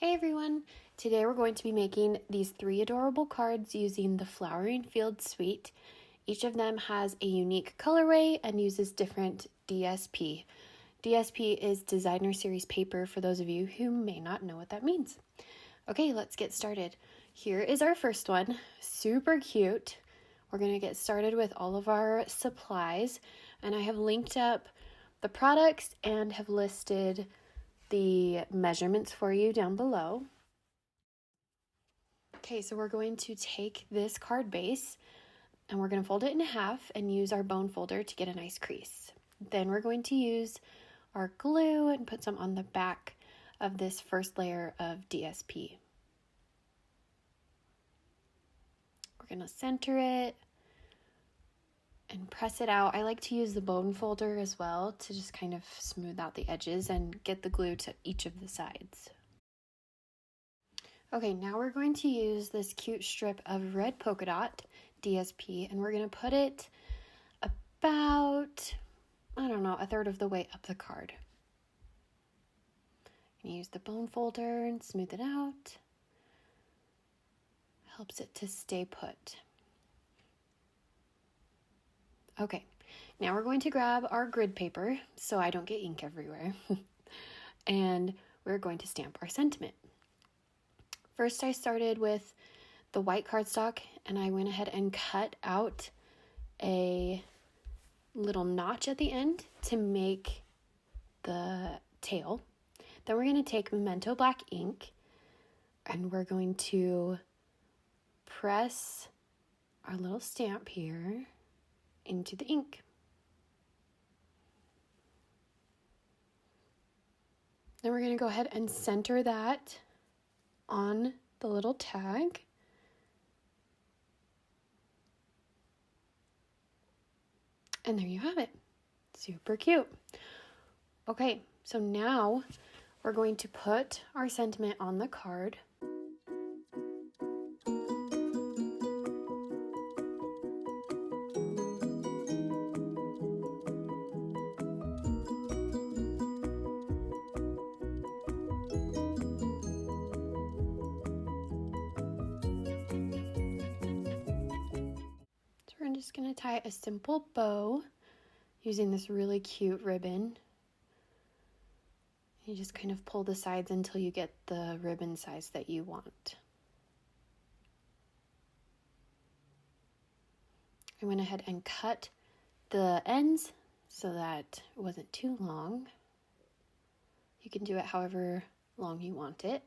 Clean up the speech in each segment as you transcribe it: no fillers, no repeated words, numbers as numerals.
Hey everyone! Today we're going to be making these 3 adorable cards using the Flowering Field Suite. Each of them has a unique colorway and uses different DSP. DSP is Designer Series paper for those of you who may not know what that means. Okay, let's get started. Here is our first one, super cute. We're going to get started with all of our supplies, and I have linked up the products and have listed the measurements for you down below. Okay, so we're going to take this card base and we're going to fold it in half and use our bone folder to get a nice crease. Then we're going to use our glue and put some on the back of this first layer of DSP. We're going to center it and press it out. I like to use the bone folder as well to just kind of smooth out the edges and get the glue to each of the sides. Okay, now we're going to use this cute strip of red polka dot DSP and we're going to put it about, I don't know, a third of the way up the card. And use the bone folder and smooth it out. Helps it to stay put. Okay, now we're going to grab our grid paper so I don't get ink everywhere. And we're going to stamp our sentiment. First, I started with the white cardstock and I went ahead and cut out a little notch at the end to make the tail. Then we're going to take Memento black ink and we're going to press our little stamp here into the ink. Then we're going to go ahead and center that on the little tag. And there you have it. Super cute. Okay, so now we're going to put our sentiment on the card. I'm just going to tie a simple bow using this really cute ribbon. You just kind of pull the sides until you get the ribbon size that you want. I went ahead and cut the ends so that it wasn't too long. You can do it however long you want it.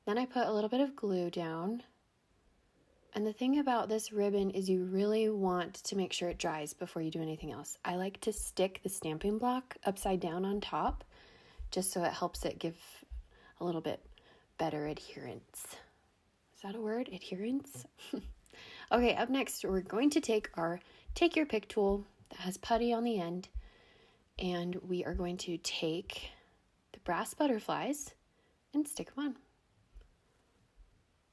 Then I put a little bit of glue down. And the thing about this ribbon is you really want to make sure it dries before you do anything else. I like to stick the stamping block upside down on top just so it helps it give a little bit better adherence. Is that a word? Adherence? Okay, up next we're going to take our Take Your Pick tool that has putty on the end and we are going to take the brass butterflies and stick them on.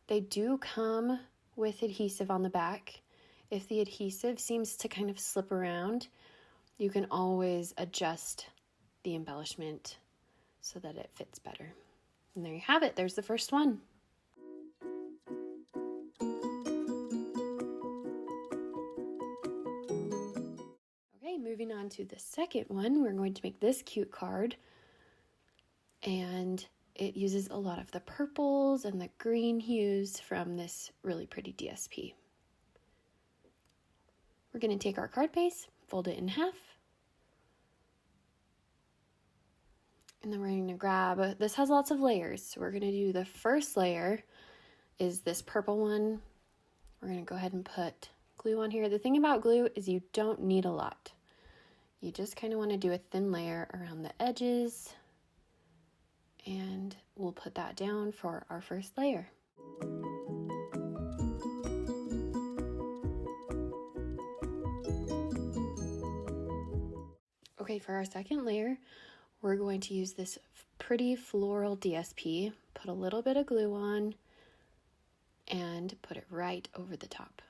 They do come with adhesive on the back. If the adhesive seems to kind of slip around, you can always adjust the embellishment so that it fits better. And there you have it. There's the first one. Okay, moving on to the second one. We're going to make this cute card. And it uses a lot of the purples and the green hues from this really pretty DSP. We're going to take our card base, fold it in half, and then we're going to grab, this has lots of layers, so we're going to do the first layer is this purple one. We're going to go ahead and put glue on here. The thing about glue is you don't need a lot. You just kind of want to do a thin layer around the edges. And we'll put that down for our first layer. Okay, for our second layer, we're going to use this pretty floral DSP, put a little bit of glue on, and put it right over the top.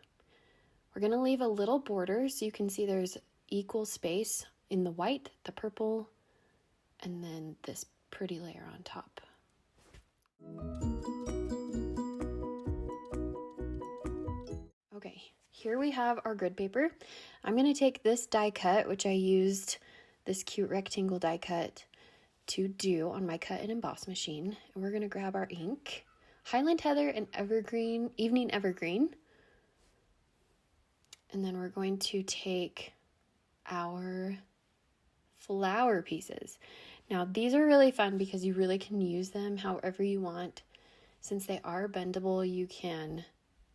We're going to leave a little border so you can see there's equal space in the white, the purple, and then this pretty layer on top. Okay, here we have our grid paper. I'm going to take this die cut, which I used this cute rectangle die cut to do on my cut and emboss machine. And we're going to grab our ink, Highland Heather and Evergreen, Evening Evergreen. And then we're going to take our flower pieces. Now these are really fun because you really can use them however you want. Since they are bendable, you can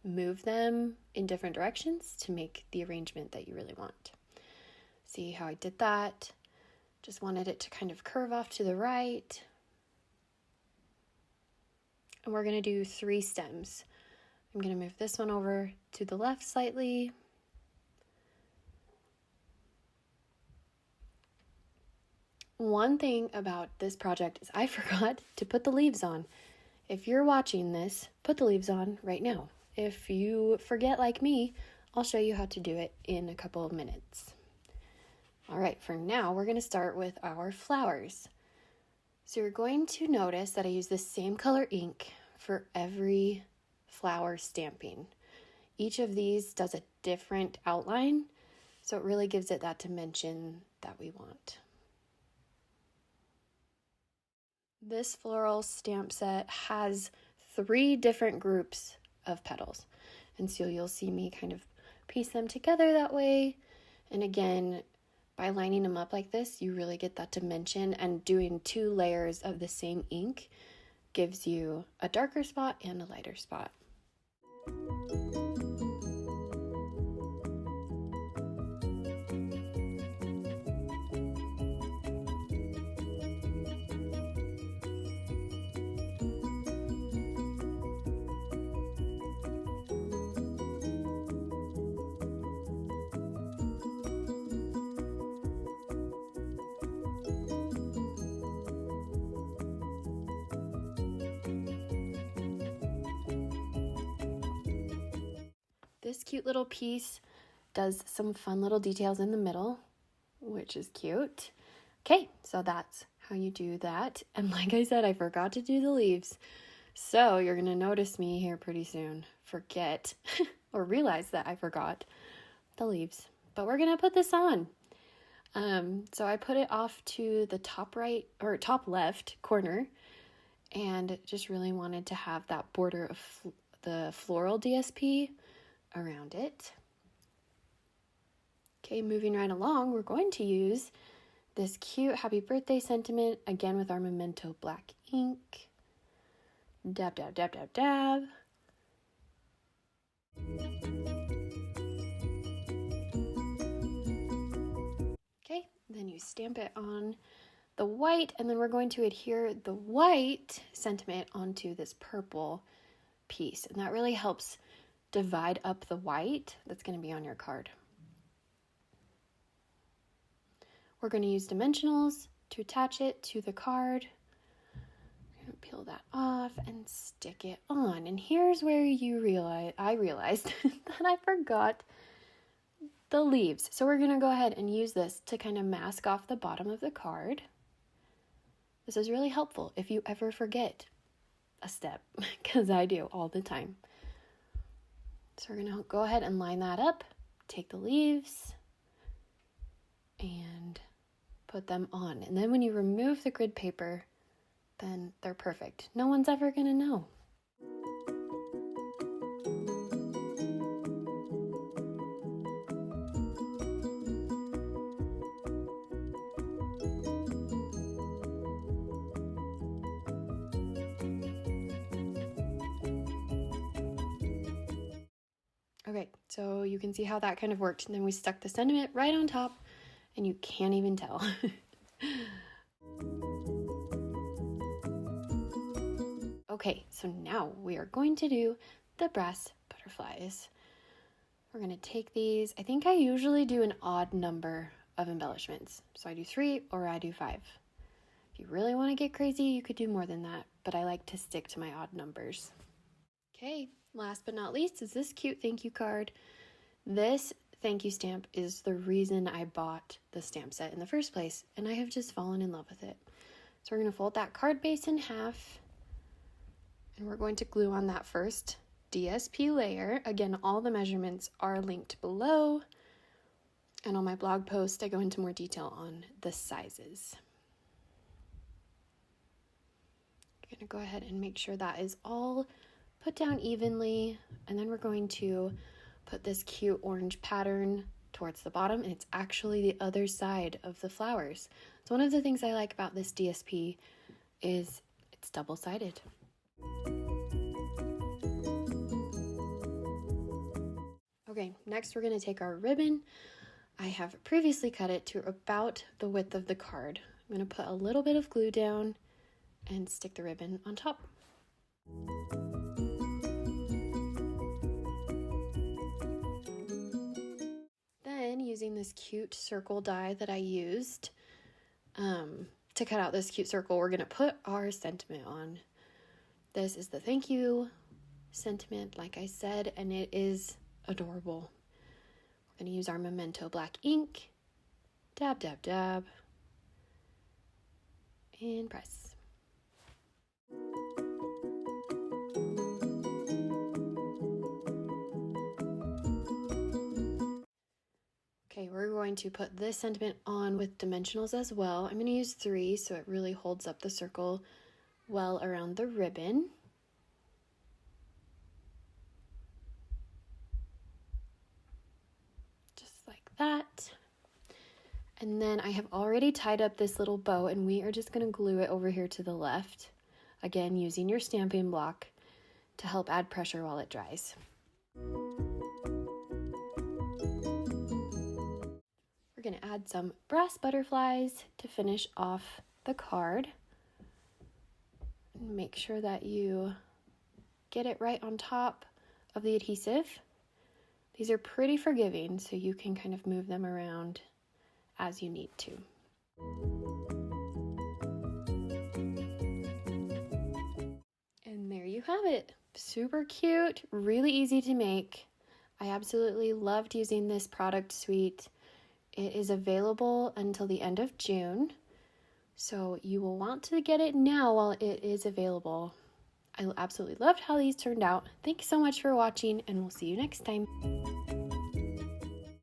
move them in different directions to make the arrangement that you really want. See how I did that? Just wanted it to kind of curve off to the right. And we're going to do 3 stems. I'm going to move this one over to the left slightly. One thing about this project is I forgot to put the leaves on. If you're watching this, put the leaves on right now. If you forget like me, I'll show you how to do it in a couple of minutes. All right, for now, we're going to start with our flowers. So you're going to notice that I use the same color ink for every flower stamping. Each of these does a different outline, so it really gives it that dimension that we want. This floral stamp set has 3 different groups of petals, and so you'll see me kind of piece them together that way. And again, by lining them up like this, you really get that dimension, and doing 2 layers of the same ink gives you a darker spot and a lighter spot. This cute little piece does some fun little details in the middle, which is cute. Okay, so that's how you do that. And like I said, I forgot to do the leaves. So you're going to notice me here pretty soon forget or realize that I forgot the leaves. But we're going to put this on. So I put it off to the top right or top left corner, and just really wanted to have that border of the floral DSP around it. Okay, moving right along, we're going to use this cute happy birthday sentiment again with our Memento black ink. Dab, dab, dab, dab, dab. Okay, then you stamp it on the white, and then we're going to adhere the white sentiment onto this purple piece, and that really helps divide up the white that's going to be on your card. We're going to use dimensionals to attach it to the card. I'm going to peel that off and stick it on. And here's where I realized that I forgot the leaves. So we're going to go ahead and use this to kind of mask off the bottom of the card. This is really helpful if you ever forget a step, because I do all the time. So we're going to go ahead and line that up, take the leaves, and put them on. And then when you remove the grid paper, then they're perfect. No one's ever going to know. Okay, so you can see how that kind of worked. And then we stuck the sentiment right on top, and you can't even tell. Okay, so now we are going to do the brass butterflies. We're going to take these. I think I usually do an odd number of embellishments. So I do 3 or I do 5. If you really want to get crazy, you could do more than that, but I like to stick to my odd numbers. Okay, last but not least is this cute thank you card. This thank you stamp is the reason I bought the stamp set in the first place, and I have just fallen in love with it. So we're going to fold that card base in half, And we're going to glue on that first DSP layer. Again, all the measurements are linked below. And on my blog post, I go into more detail on the sizes. I'm gonna go ahead and make sure that is all put down evenly. And then we're going to put this cute orange pattern towards the bottom, and it's actually the other side of the flowers. So one of the things I like about this DSP is it's double-sided. Okay, next we're going to take our ribbon. I have previously cut it to about the width of the card. I'm going to put a little bit of glue down and stick the ribbon on top. Then, using this cute circle die that I used to cut out this cute circle, we're going to put our sentiment on. This is the thank you sentiment, like I said, and it is adorable. We're going to use our Memento black ink, dab, dab, dab, and press. Okay, we're going to put this sentiment on with dimensionals as well. I'm going to use 3 so it really holds up the circle well around the ribbon. That. And then I have already tied up this little bow, and we are just going to glue it over here to the left. Again, using your stamping block to help add pressure while it dries. We're going to add some brass butterflies to finish off the card. Make sure that you get it right on top of the adhesive. These are pretty forgiving, so you can kind of move them around as you need to. And there you have it. Super cute, really easy to make. I absolutely loved using this product suite. It is available until the end of June, so you will want to get it now while it is available. I absolutely loved how these turned out. Thanks so much for watching, and we'll see you next time.